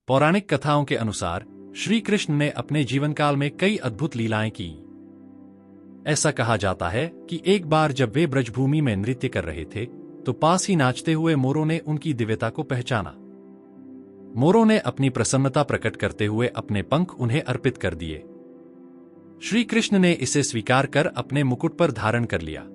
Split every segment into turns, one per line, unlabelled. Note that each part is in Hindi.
पौराणिक कथाओं के अनुसार श्री कृष्ण ने अपने जीवन काल में कई अद्भुत लीलाएं की। ऐसा कहा जाता है कि एक बार जब वे ब्रजभूमि में नृत्य कर रहे थे तो पास ही नाचते हुए मोरों ने उनकी दिव्यता को पहचाना। मोरों ने अपनी प्रसन्नता प्रकट करते हुए अपने पंख उन्हें अर्पित कर दिए। श्री कृष्ण ने इसे स्वीकार कर अपने मुकुट पर धारण कर लिया।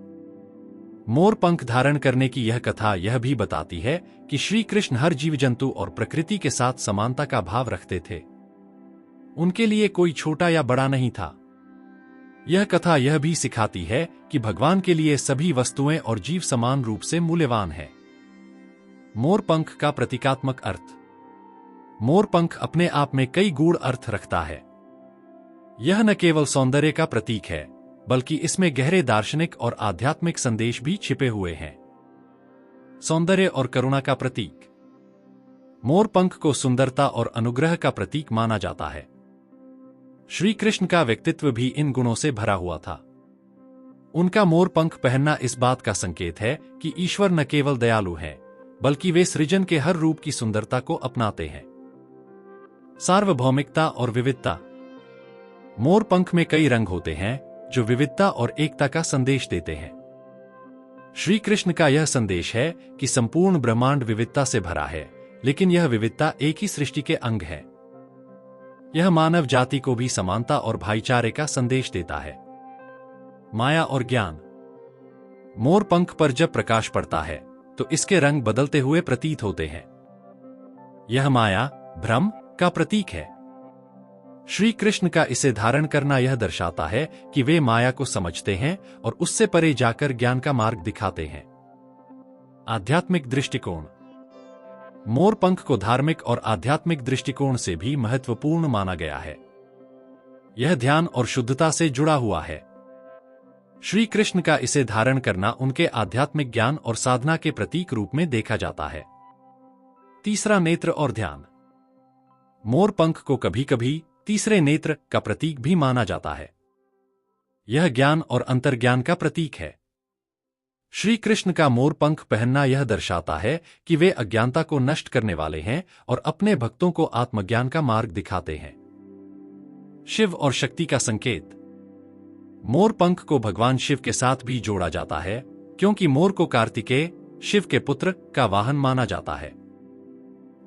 मोर पंख धारण करने की यह कथा यह भी बताती है कि श्री कृष्ण हर जीव जंतु और प्रकृति के साथ समानता का भाव रखते थे। उनके लिए कोई छोटा या बड़ा नहीं था। यह कथा यह भी सिखाती है कि भगवान के लिए सभी वस्तुएं और जीव समान रूप से मूल्यवान हैं। मोर पंख का प्रतीकात्मक अर्थ। मोर पंख अपने आप में कई गूढ़ अर्थ रखता है। यह न केवल सौंदर्य का प्रतीक है बल्कि इसमें गहरे दार्शनिक और आध्यात्मिक संदेश भी छिपे हुए हैं। सौंदर्य और करुणा का प्रतीक। मोर पंख को सुंदरता और अनुग्रह का प्रतीक माना जाता है। श्री कृष्ण का व्यक्तित्व भी इन गुणों से भरा हुआ था। उनका मोर पंख पहनना इस बात का संकेत है कि ईश्वर न केवल दयालु हैं बल्कि वे सृजन के हर रूप की सुंदरता को अपनाते हैं। सार्वभौमिकता और विविधता। मोर पंख में कई रंग होते हैं जो विविधता और एकता का संदेश देते हैं। श्री कृष्ण का यह संदेश है कि संपूर्ण ब्रह्मांड विविधता से भरा है, लेकिन यह विविधता एक ही सृष्टि के अंग है। यह मानव जाति को भी समानता और भाईचारे का संदेश देता है। माया और ज्ञान। मोर पंख पर जब प्रकाश पड़ता है तो इसके रंग बदलते हुए प्रतीत होते हैं। यह माया, भ्रम का प्रतीक है। श्री कृष्ण का इसे धारण करना यह दर्शाता है कि वे माया को समझते हैं और उससे परे जाकर ज्ञान का मार्ग दिखाते हैं। आध्यात्मिक दृष्टिकोण। मोर पंख को धार्मिक और आध्यात्मिक दृष्टिकोण से भी महत्वपूर्ण माना गया है। यह ध्यान और शुद्धता से जुड़ा हुआ है। श्री कृष्ण का इसे धारण करना उनके आध्यात्मिक ज्ञान और साधना के प्रतीक रूप में देखा जाता है। तीसरा, नेत्र और ध्यान। मोर पंख को कभी कभी तीसरे नेत्र का प्रतीक भी माना जाता है। यह ज्ञान और अंतर्ज्ञान का प्रतीक है। श्री कृष्ण का मोर पंख पहनना यह दर्शाता है कि वे अज्ञानता को नष्ट करने वाले हैं और अपने भक्तों को आत्मज्ञान का मार्ग दिखाते हैं। शिव और शक्ति का संकेत। मोर पंख को भगवान शिव के साथ भी जोड़ा जाता है क्योंकि मोर को कार्तिकेय, शिव के पुत्र, का वाहन माना जाता है।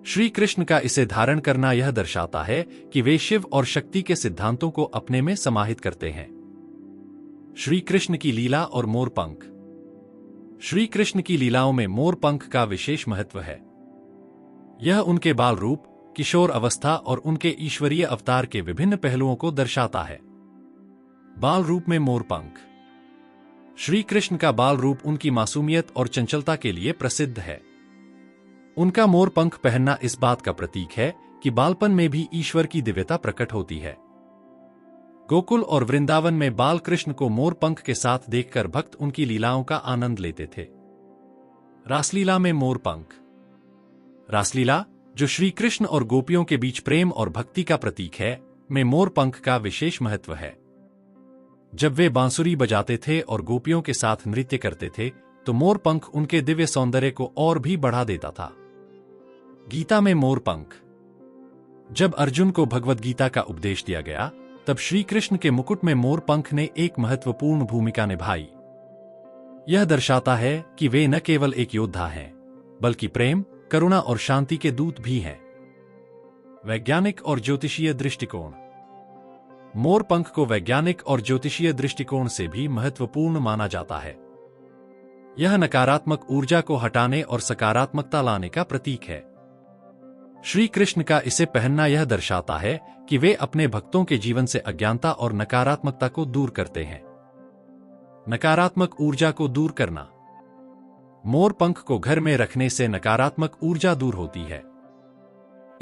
श्री कृष्ण का इसे धारण करना यह दर्शाता है कि वे शिव और शक्ति के सिद्धांतों को अपने में समाहित करते हैं। श्री कृष्ण की लीला और मोर पंख। श्री कृष्ण की लीलाओं में मोर पंख का विशेष महत्व है। यह उनके बाल रूप, किशोर अवस्था और उनके ईश्वरीय अवतार के विभिन्न पहलुओं को दर्शाता है। बाल रूप में मोर पंख। श्री कृष्ण का बाल रूप उनकी मासूमियत और चंचलता के लिए प्रसिद्ध है। उनका मोर पंख पहनना इस बात का प्रतीक है कि बालपन में भी ईश्वर की दिव्यता प्रकट होती है। गोकुल और वृंदावन में बाल कृष्ण को मोर पंख के साथ देखकर भक्त उनकी लीलाओं का आनंद लेते थे। रासलीला में मोर पंख। रासलीला, जो श्री कृष्ण और गोपियों के बीच प्रेम और भक्ति का प्रतीक है, में मोर पंख का विशेष महत्व है। जब वे बांसुरी बजाते थे और गोपियों के साथ नृत्य करते थे तो मोर पंख उनके दिव्य सौंदर्य को और भी बढ़ा देता था। गीता में मोर पंख। जब अर्जुन को भगवद गीता का उपदेश दिया गया तब श्री कृष्ण के मुकुट में मोर पंख ने एक महत्वपूर्ण भूमिका निभाई। यह दर्शाता है कि वे न केवल एक योद्धा हैं बल्कि प्रेम, करुणा और शांति के दूत भी हैं। वैज्ञानिक और ज्योतिषीय दृष्टिकोण। मोर पंख को वैज्ञानिक और ज्योतिषीय दृष्टिकोण से भी महत्वपूर्ण माना जाता है। यह नकारात्मक ऊर्जा को हटाने और सकारात्मकता लाने का प्रतीक है। श्री कृष्ण का इसे पहनना यह दर्शाता है कि वे अपने भक्तों के जीवन से अज्ञानता और नकारात्मकता को दूर करते हैं। नकारात्मक ऊर्जा को दूर करना। मोर पंख को घर में रखने से नकारात्मक ऊर्जा दूर होती है।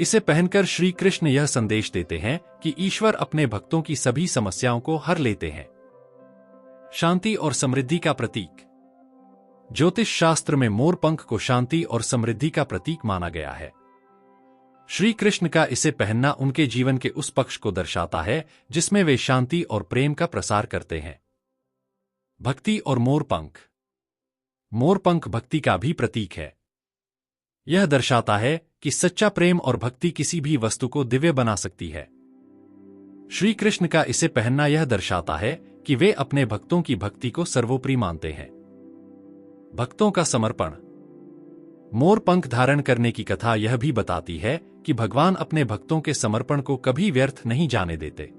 इसे पहनकर श्री कृष्ण यह संदेश देते हैं कि ईश्वर अपने भक्तों की सभी समस्याओं को हर लेते हैं। शांति और समृद्धि का प्रतीक। ज्योतिष शास्त्र में मोर पंख को शांति और समृद्धि का प्रतीक माना गया है। श्री कृष्ण का इसे पहनना उनके जीवन के उस पक्ष को दर्शाता है जिसमें वे शांति और प्रेम का प्रसार करते हैं। भक्ति और मोर पंख। मोर पंख भक्ति का भी प्रतीक है। यह दर्शाता है कि सच्चा प्रेम और भक्ति किसी भी वस्तु को दिव्य बना सकती है। श्री कृष्ण का इसे पहनना यह दर्शाता है कि वे अपने भक्तों की भक्ति को सर्वोपरि मानते हैं। भक्तों का समर्पण। मोर पंख धारण करने की कथा यह भी बताती है कि भगवान अपने भक्तों के समर्पण को कभी व्यर्थ नहीं जाने देते।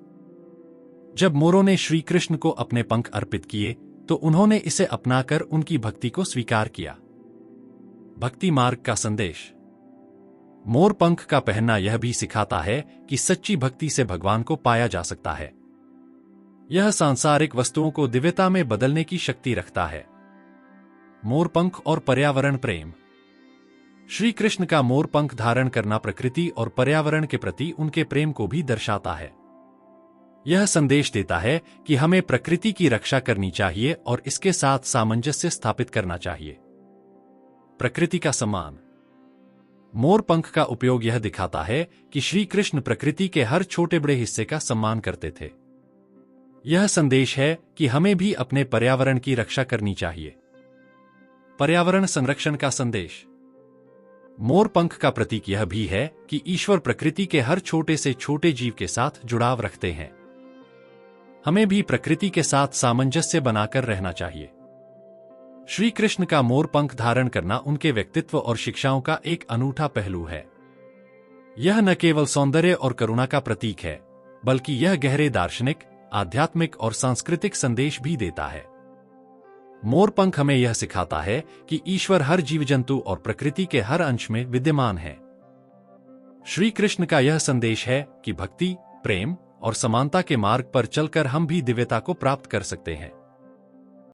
जब मोरों ने श्री कृष्ण को अपने पंख अर्पित किए तो उन्होंने इसे अपनाकर उनकी भक्ति को स्वीकार किया। भक्ति मार्ग का संदेश। मोर पंख का पहनना यह भी सिखाता है कि सच्ची भक्ति से भगवान को पाया जा सकता है। यह सांसारिक वस्तुओं को दिव्यता में बदलने की शक्ति रखता है। मोर पंख और पर्यावरण प्रेम। श्री कृष्ण का मोर पंख धारण करना प्रकृति और पर्यावरण के प्रति उनके प्रेम को भी दर्शाता है। यह संदेश देता है कि हमें प्रकृति की रक्षा करनी चाहिए और इसके साथ सामंजस्य स्थापित करना चाहिए। प्रकृति का सम्मान। मोर पंख का उपयोग यह दिखाता है कि श्री कृष्ण प्रकृति के हर छोटे बड़े हिस्से का सम्मान करते थे। यह संदेश है कि हमें भी अपने पर्यावरण की रक्षा करनी चाहिए। पर्यावरण संरक्षण का संदेश। मोर पंख का प्रतीक यह भी है कि ईश्वर प्रकृति के हर छोटे से छोटे जीव के साथ जुड़ाव रखते हैं। हमें भी प्रकृति के साथ सामंजस्य बनाकर रहना चाहिए। श्री कृष्ण का मोर पंख धारण करना उनके व्यक्तित्व और शिक्षाओं का एक अनूठा पहलू है। यह न केवल सौंदर्य और करुणा का प्रतीक है, बल्कि यह गहरे दार्शनिक, आध्यात्मिक और सांस्कृतिक संदेश भी देता है। मोर पंख हमें यह सिखाता है कि ईश्वर हर जीव जंतु और प्रकृति के हर अंश में विद्यमान है। श्री कृष्ण का यह संदेश है कि भक्ति, प्रेम और समानता के मार्ग पर चलकर हम भी दिव्यता को प्राप्त कर सकते हैं।